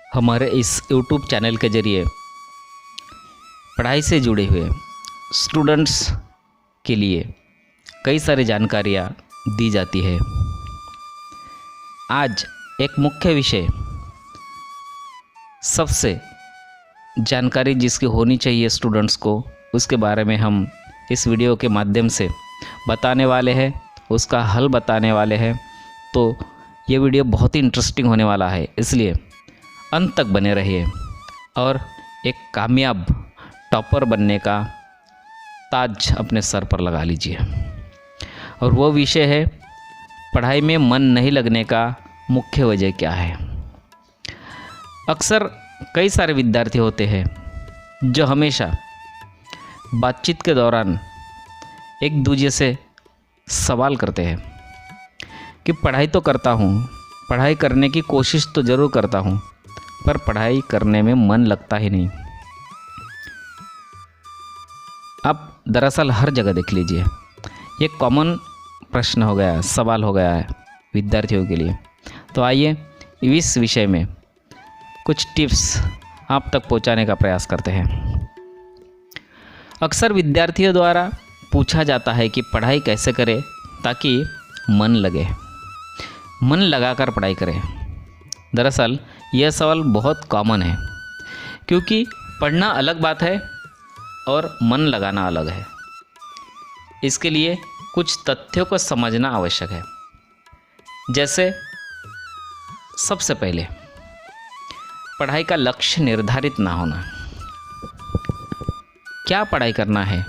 हमारे इस YouTube channel के ज़रिए पढ़ाई से जुड़े हुए स्टूडेंट्स के लिए कई सारी जानकारियाँ दी जाती है। आज एक मुख्य विषय, सबसे जानकारी जिसकी होनी चाहिए स्टूडेंट्स को, उसके बारे में हम इस वीडियो के माध्यम से बताने वाले हैं, उसका हल बताने वाले हैं। तो ये वीडियो बहुत ही इंटरेस्टिंग होने वाला है, इसलिए अंत तक बने रहिए और एक कामयाब टॉपर बनने का ताज अपने सर पर लगा लीजिए। और वो विषय है, पढ़ाई में मन नहीं लगने का मुख्य वजह क्या है। अक्सर कई सारे विद्यार्थी होते हैं जो हमेशा बातचीत के दौरान एक दूसरे से सवाल करते हैं कि पढ़ाई तो करता हूँ, पढ़ाई करने की कोशिश तो ज़रूर करता हूँ, पर पढ़ाई करने में मन लगता ही नहीं। आप दरअसल हर जगह देख लीजिए, ये कॉमन प्रश्न हो गया है, सवाल हो गया है विद्यार्थियों के लिए। तो आइए इस विषय में कुछ टिप्स आप तक पहुंचाने का प्रयास करते हैं। अक्सर विद्यार्थियों द्वारा पूछा जाता है कि पढ़ाई कैसे करें ताकि मन लगे, मन लगाकर पढ़ाई करें। दरअसल यह सवाल बहुत कॉमन है, क्योंकि पढ़ना अलग बात है और मन लगाना अलग है। इसके लिए कुछ तथ्यों को समझना आवश्यक है। जैसे सबसे पहले, पढ़ाई का लक्ष्य निर्धारित ना होना। क्या पढ़ाई करना है,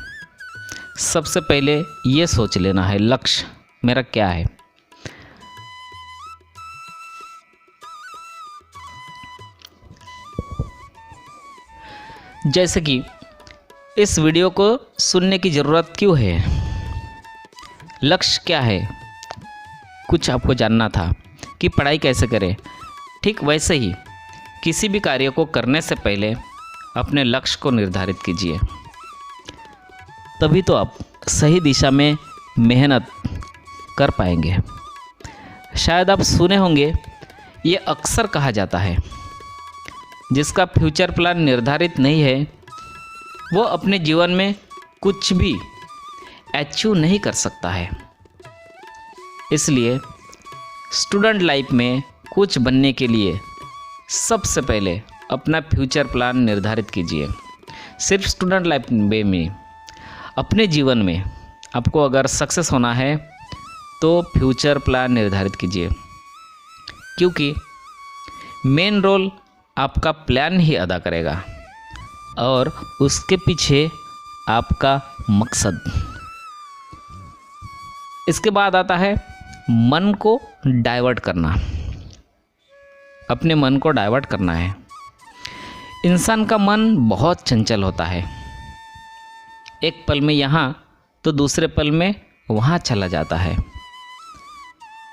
सबसे पहले ये सोच लेना है, लक्ष्य मेरा क्या है। जैसे कि इस वीडियो को सुनने की ज़रूरत क्यों है, लक्ष्य क्या है, कुछ आपको जानना था कि पढ़ाई कैसे करें। ठीक वैसे ही किसी भी कार्य को करने से पहले अपने लक्ष्य को निर्धारित कीजिए, तभी तो आप सही दिशा में मेहनत कर पाएंगे। शायद आप सुने होंगे, ये अक्सर कहा जाता है, जिसका फ्यूचर प्लान निर्धारित नहीं है वो अपने जीवन में कुछ भी अचीव नहीं कर सकता है। इसलिए स्टूडेंट लाइफ में कुछ बनने के लिए सबसे पहले अपना फ्यूचर प्लान निर्धारित कीजिए। सिर्फ स्टूडेंट लाइफ में, अपने जीवन में आपको अगर सक्सेस होना है तो फ्यूचर प्लान निर्धारित कीजिए, क्योंकि मेन रोल आपका प्लान ही अदा करेगा और उसके पीछे आपका मकसद। इसके बाद आता है मन को डाइवर्ट करना। अपने मन को डाइवर्ट करना है। इंसान का मन बहुत चंचल होता है, एक पल में यहाँ तो दूसरे पल में वहाँ चला जाता है।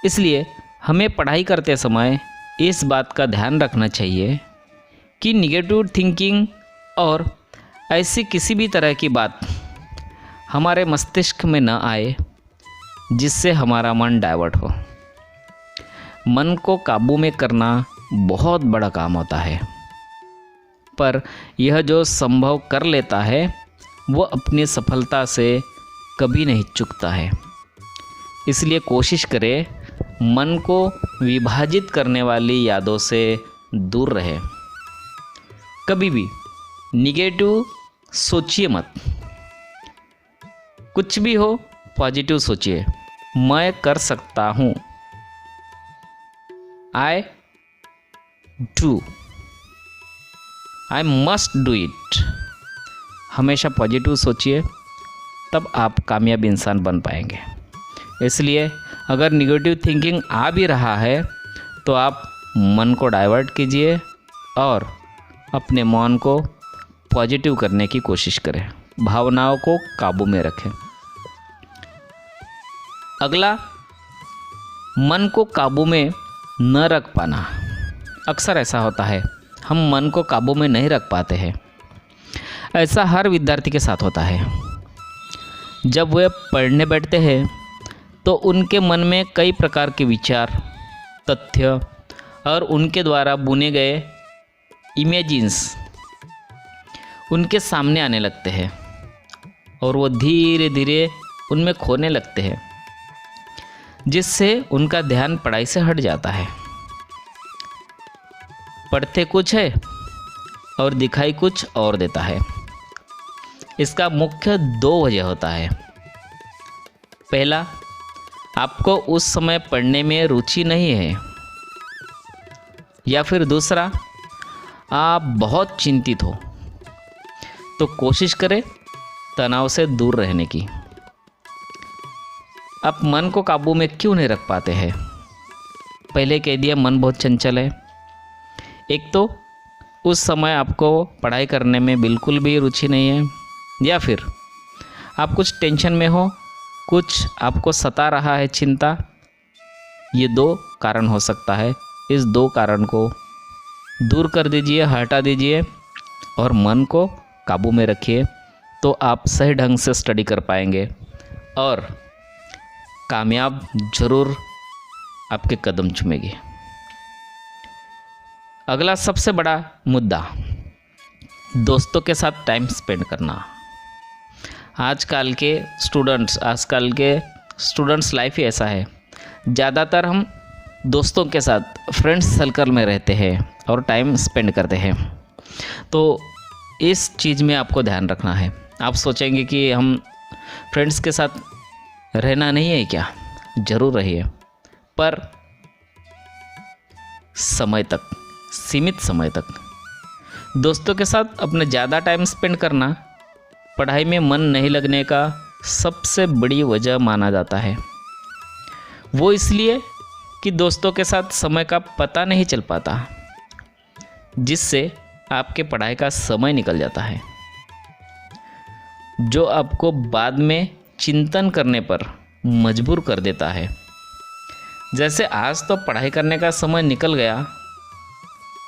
इसलिए हमें पढ़ाई करते समय इस बात का ध्यान रखना चाहिए कि निगेटिव थिंकिंग और ऐसी किसी भी तरह की बात हमारे मस्तिष्क में न आए जिससे हमारा मन डाइवर्ट हो। मन को काबू में करना बहुत बड़ा काम होता है, पर यह जो संभव कर लेता है वो अपनी सफलता से कभी नहीं चूकता है। इसलिए कोशिश करें मन को विभाजित करने वाली यादों से दूर रहे। कभी भी निगेटिव सोचिए मत, कुछ भी हो पॉजिटिव सोचिए। मैं कर सकता हूँ, I do, I must do it. हमेशा पॉजिटिव सोचिए, तब आप कामयाब इंसान बन पाएंगे। इसलिए अगर निगेटिव थिंकिंग आ भी रहा है तो आप मन को डाइवर्ट कीजिए और अपने मन को पॉजिटिव करने की कोशिश करें, भावनाओं को काबू में रखें। अगला, मन को काबू में न रख पाना। अक्सर ऐसा होता है, हम मन को काबू में नहीं रख पाते हैं। ऐसा हर विद्यार्थी के साथ होता है। जब वे पढ़ने बैठते हैं तो उनके मन में कई प्रकार के विचार, तथ्य और उनके द्वारा बुने गए इमेजिन्स उनके सामने आने लगते हैं और वो धीरे धीरे उनमें खोने लगते हैं, जिससे उनका ध्यान पढ़ाई से हट जाता है। पढ़ते कुछ है और दिखाई कुछ और देता है। इसका मुख्य 2 वजह होता है। पहला, आपको उस समय पढ़ने में रुचि नहीं है, या फिर दूसरा, आप बहुत चिंतित हो। तो कोशिश करें तनाव से दूर रहने की। आप मन को काबू में क्यों नहीं रख पाते हैं? पहले कह दिया, मन बहुत चंचल है। एक तो उस समय आपको पढ़ाई करने में बिल्कुल भी रुचि नहीं है, या फिर आप कुछ टेंशन में हो, कुछ आपको सता रहा है चिंता। ये 2 कारण हो सकता है। इस 2 कारण को दूर कर दीजिए, हटा दीजिए और मन को काबू में रखिए, तो आप सही ढंग से स्टडी कर पाएंगे और कामयाब जरूर आपके कदम चूमेगी। अगला सबसे बड़ा मुद्दा, दोस्तों के साथ टाइम स्पेंड करना। आजकल के स्टूडेंट्स लाइफ ही ऐसा है। ज़्यादातर हम दोस्तों के साथ फ्रेंड्स सर्कल में रहते हैं और टाइम स्पेंड करते हैं। तो इस चीज़ में आपको ध्यान रखना है। आप सोचेंगे कि हम फ्रेंड्स के साथ रहना नहीं है क्या? ज़रूर रहिए, पर समय तक, सीमित समय तक। दोस्तों के साथ अपने ज़्यादा टाइम स्पेंड करना पढ़ाई में मन नहीं लगने का सबसे बड़ी वजह माना जाता है। वो इसलिए कि दोस्तों के साथ समय का पता नहीं चल पाता, जिससे आपके पढ़ाई का समय निकल जाता है, जो आपको बाद में चिंतन करने पर मजबूर कर देता है। जैसे आज तो पढ़ाई करने का समय निकल गया,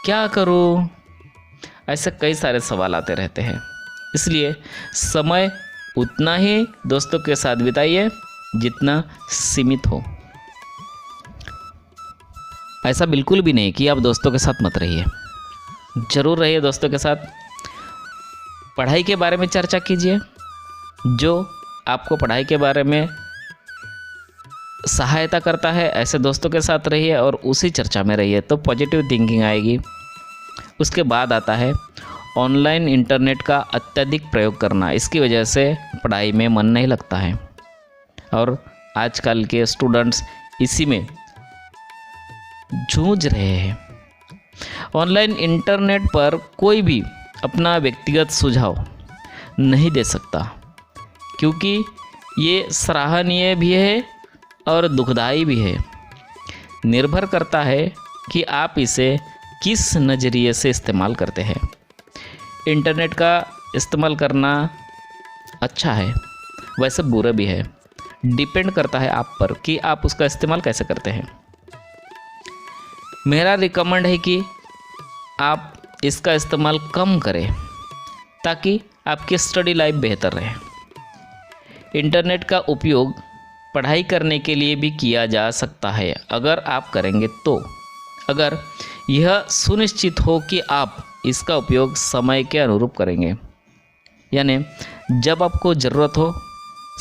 क्या करूं? ऐसे कई सारे सवाल आते रहते हैं। इसलिए समय उतना ही दोस्तों के साथ बिताइए जितना सीमित हो। ऐसा बिल्कुल भी नहीं कि आप दोस्तों के साथ मत रहिए, ज़रूर रहिए दोस्तों के साथ। पढ़ाई के बारे में चर्चा कीजिए, जो आपको पढ़ाई के बारे में सहायता करता है, ऐसे दोस्तों के साथ रहिए और उसी चर्चा में रहिए, तो पॉजिटिव थिंकिंग आएगी। उसके बाद आता है ऑनलाइन इंटरनेट का अत्यधिक प्रयोग करना। इसकी वजह से पढ़ाई में मन नहीं लगता है और आजकल के स्टूडेंट्स इसी में जूझ रहे हैं। ऑनलाइन इंटरनेट पर कोई भी अपना व्यक्तिगत सुझाव नहीं दे सकता, क्योंकि ये सराहनीय भी है और दुखदाई भी है। निर्भर करता है कि आप इसे किस नज़रिए से इस्तेमाल करते हैं। इंटरनेट का इस्तेमाल करना अच्छा है, वैसे बुरा भी है। डिपेंड करता है आप पर कि आप उसका इस्तेमाल कैसे करते हैं। मेरा रिकमेंड है कि आप इसका इस्तेमाल कम करें, ताकि आपकी स्टडी लाइफ बेहतर रहे। इंटरनेट का उपयोग पढ़ाई करने के लिए भी किया जा सकता है, अगर आप करेंगे तो। अगर यह सुनिश्चित हो कि आप इसका उपयोग समय के अनुरूप करेंगे, यानी जब आपको ज़रूरत हो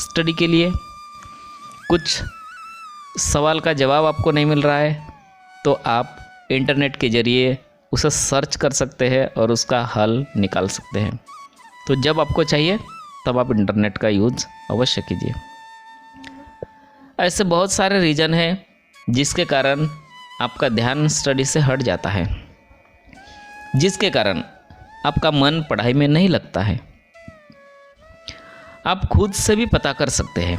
स्टडी के लिए, कुछ सवाल का जवाब आपको नहीं मिल रहा है, तो आप इंटरनेट के ज़रिए उसे सर्च कर सकते हैं और उसका हल निकाल सकते हैं। तो जब आपको चाहिए तब आप इंटरनेट का यूज़ अवश्य कीजिए। ऐसे बहुत सारे रीज़न हैं जिसके कारण आपका ध्यान स्टडी से हट जाता है, जिसके कारण आपका मन पढ़ाई में नहीं लगता है। आप खुद से भी पता कर सकते हैं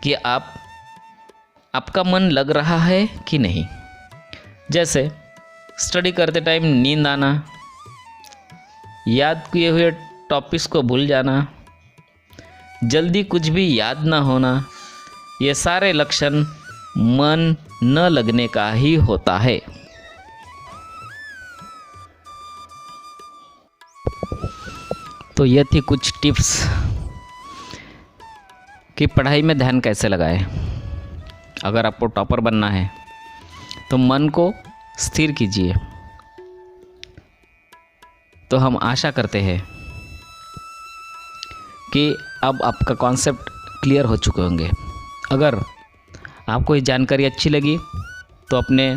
कि आपका मन लग रहा है कि नहीं। जैसे स्टडी करते टाइम नींद आना, याद किए हुए टॉपिक्स को भूल जाना, जल्दी कुछ भी याद ना होना, ये सारे लक्षण मन न लगने का ही होता है। तो ये थी कुछ टिप्स कि पढ़ाई में ध्यान कैसे लगाएं। अगर आपको टॉपर बनना है तो मन को स्थिर कीजिए, तो हम आशा करते हैं कि अब आपका कॉन्सेप्ट क्लियर हो चुके होंगे। अगर आपको ये जानकारी अच्छी लगी तो अपने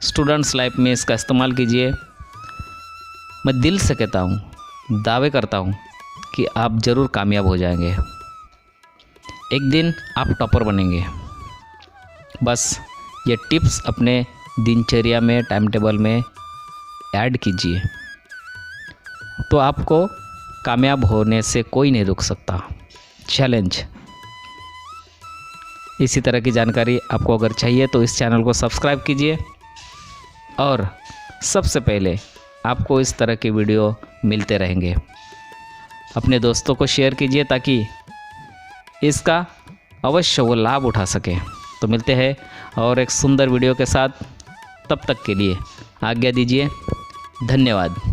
स्टूडेंट्स लाइफ में इसका इस्तेमाल कीजिए। मैं दिल से कहता हूँ, दावे करता हूँ कि आप ज़रूर कामयाब हो जाएंगे। एक दिन आप टॉपर बनेंगे। बस ये टिप्स अपने दिनचर्या में, टाइम टेबल में ऐड कीजिए, तो आपको कामयाब होने से कोई नहीं रोक सकता। चैलेंज। इसी तरह की जानकारी आपको अगर चाहिए तो इस चैनल को सब्सक्राइब कीजिए, और सबसे पहले आपको इस तरह के वीडियो मिलते रहेंगे। अपने दोस्तों को शेयर कीजिए ताकि इसका अवश्य वो लाभ उठा सके। तो मिलते हैं और एक सुंदर वीडियो के साथ। तब तक के लिए आज्ञा दीजिए। धन्यवाद।